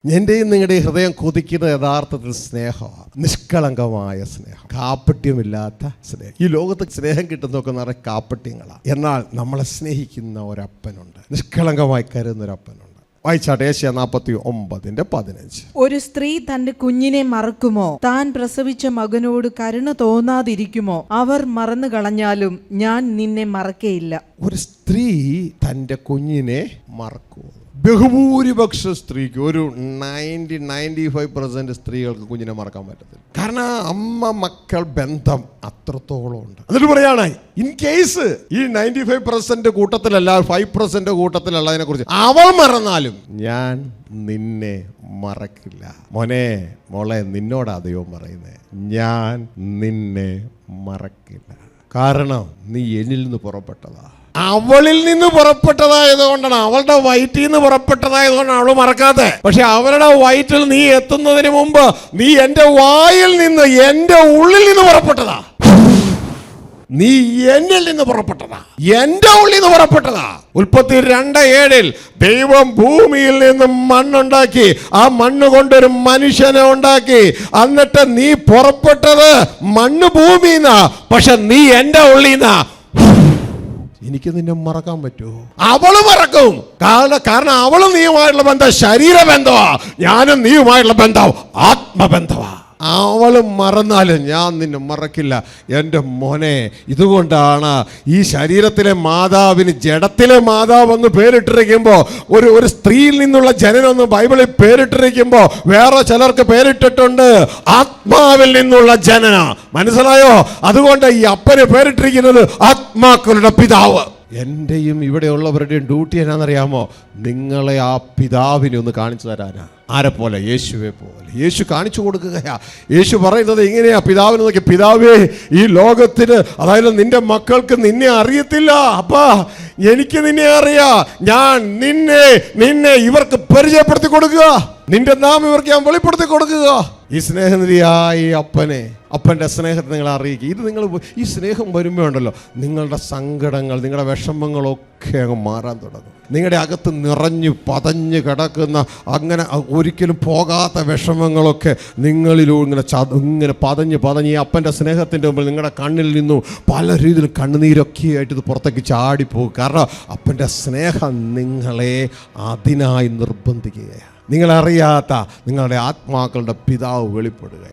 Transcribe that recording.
എൻ്റെയും നിങ്ങളുടെയും ഹൃദയം കൊതിക്കുന്ന യഥാർത്ഥത്തിൽ സ്നേഹമാണ്, നിഷ്കളങ്കമായ സ്നേഹം, കാപ്പട്യമില്ലാത്ത സ്നേഹം. ഈ ലോകത്ത് സ്നേഹം കിട്ടുന്നതൊക്കെ നിറയെ കാപ്പട്യങ്ങളാണ്. എന്നാൽ നമ്മളെ സ്നേഹിക്കുന്ന ഒരപ്പനുണ്ട്, നിഷ്കളങ്കമായി കരുതുന്ന ഒരപ്പനുണ്ട്. വായിച്ചാട്ടെ, ഏശയ്യാ 49:15. ഒരു സ്ത്രീ തന്റെ കുഞ്ഞിനെ മറക്കുമോ? താൻ പ്രസവിച്ച മകനോട് കരുണ തോന്നാതിരിക്കുമോ? അവർ മറന്നു കളഞ്ഞാലും ഞാൻ നിന്നെ മറക്കയില്ല. ഒരു സ്ത്രീ തൻ്റെ കുഞ്ഞിനെ മറക്കുമോ? ബഹുഭൂരിപക്ഷ സ്ത്രീക്ക്, ഒരു 95% സ്ത്രീകൾക്ക് കുഞ്ഞിനെ മറക്കാൻ പറ്റത്തില്ല. കാരണം അമ്മ മക്കൾ ബന്ധം അത്രത്തോളം ഉണ്ട്. എന്നിട്ട് പറയാണ്, ഇൻ കേസ് ഈ 95% കൂട്ടത്തിലല്ല, 5% കൂട്ടത്തിലല്ല, കുറിച്ച് അവൾ മറന്നാലും ഞാൻ നിന്നെ മറക്കില്ല. മോനെ മോളെ, നിന്നോടാ ദൈവം പറയുന്നേ, ഞാൻ നിന്നെ മറക്കില്ല. കാരണം നീ എന്നിൽ നിന്ന് പുറപ്പെട്ടതാ. അവളിൽ നിന്ന് പുറപ്പെട്ടതായതുകൊണ്ടാണ്, അവളുടെ വയറ്റിൽ നിന്ന് പുറപ്പെട്ടതായതുകൊണ്ടാണ് അവൾ മറക്കാതെ. പക്ഷെ അവരുടെ വയറ്റിൽ നീ എത്തുന്നതിന് മുമ്പ് നീ എൻ്റെ വായിൽ നിന്ന്, എൻ്റെ ഉള്ളിൽ നിന്ന് പുറപ്പെട്ടതാ. നീ എന്നിൽ നിന്ന് പുറപ്പെട്ടതാ, എൻ്റെ ഉള്ളിൽ നിന്ന് പുറപ്പെട്ടതാ. ഉൽപ്പത്തി 2:7 ദൈവം ഭൂമിയിൽ നിന്ന് മണ്ണുണ്ടാക്കി, ആ മണ്ണ് കൊണ്ടൊരു മനുഷ്യനെ ഉണ്ടാക്കി. എന്നിട്ട് നീ പുറപ്പെട്ടത് മണ്ണ് ഭൂമിന്നാ, പക്ഷെ നീ എൻ്റെ ഉള്ളിൽ നിന്നാ. എനിക്ക് നിന്നെ മറക്കാൻ പറ്റുമോ? അവള് മറക്കും. കാരണം അവളും നീയുമായിട്ടുള്ള ബന്ധം ശരീരബന്ധമാ, ഞാനും നീയുമായിട്ടുള്ള ബന്ധം ആത്മബന്ധമാ. അവളും മറന്നാലും ഞാൻ നിന്നെ മറക്കില്ല എൻ്റെ മോനെ. ഇതുകൊണ്ടാണ് ഈ ശരീരത്തിലെ മാതാവിന് ജഡത്തിലെ മാതാവ് എന്ന് പേരിട്ടിരിക്കുമ്പോൾ, ഒരു സ്ത്രീയിൽ നിന്നുള്ള ജനനമെന്ന് ബൈബിളിൽ പേരിട്ടിരിക്കുമ്പോൾ വേറെ ചിലർക്ക് പേരിട്ടിട്ടുണ്ട് ആത്മാവിൽ നിന്നുള്ള ജനന. മനസ്സിലായോ? അതുകൊണ്ട് ഈ അപ്പന് പേരിട്ടിരിക്കുന്നത് ആത്മാക്കളുടെ പിതാവ്. എൻ്റെയും ഇവിടെയുള്ളവരുടെയും ഡ്യൂട്ടി എന്നാണെന്നറിയാമോ? നിങ്ങളെ ആ പിതാവിനെ ഒന്ന് കാണിച്ചു തരാനാ. ആരെ പോലെ? യേശുവെ പോലെ. യേശു കാണിച്ചു കൊടുക്കുകയാ. യേശു പറയുന്നത് ഇങ്ങനെയാ, പിതാവിനെ നോക്കി, പിതാവേ, ഈ ലോകത്തിന്, അതായത് നിന്റെ മക്കൾക്ക് നിന്നെ അറിയത്തില്ല, അപ്പാ എനിക്ക് നിന്നെ അറിയാം. ഞാൻ നിന്നെ ഇവർക്ക് പരിചയപ്പെടുത്തി കൊടുക്കുക, നിന്റെ നാം ഇവർക്ക് ഞാൻ വെളിപ്പെടുത്തി കൊടുക്കുക. ഈ സ്നേഹനിധിയായി അപ്പൻ്റെ സ്നേഹത്തെ നിങ്ങൾ അറിയിക്കുക. ഇത് നിങ്ങൾ ഈ സ്നേഹം വരുമ്പോൾ ഉണ്ടല്ലോ, നിങ്ങളുടെ സങ്കടങ്ങൾ, നിങ്ങളുടെ വിഷമങ്ങളൊക്കെ അങ്ങ് മാറാൻ തുടങ്ങും. നിങ്ങളുടെ അകത്ത് നിറഞ്ഞു പതഞ്ഞ് കിടക്കുന്ന, അങ്ങനെ ഒരിക്കലും പോകാത്ത വിഷമങ്ങളൊക്കെ നിങ്ങളിലൂടെ ഇങ്ങനെ പതഞ്ഞ് ഈ അപ്പൻ്റെ സ്നേഹത്തിൻ്റെ മുമ്പിൽ നിങ്ങളുടെ കണ്ണിൽ നിന്നും പല രീതിയിൽ കണ്ണുനീരൊക്കെ ആയിട്ട് ഇത് പുറത്തേക്ക് ചാടിപ്പോകും. കാരണം അപ്പൻ്റെ സ്നേഹം നിങ്ങളെ അതിനായി നിർബന്ധിക്കുകയാണ്. നിങ്ങളറിയാത്ത നിങ്ങളുടെ ആത്മാക്കളുടെ പിതാവ് വെളിപ്പെടുക.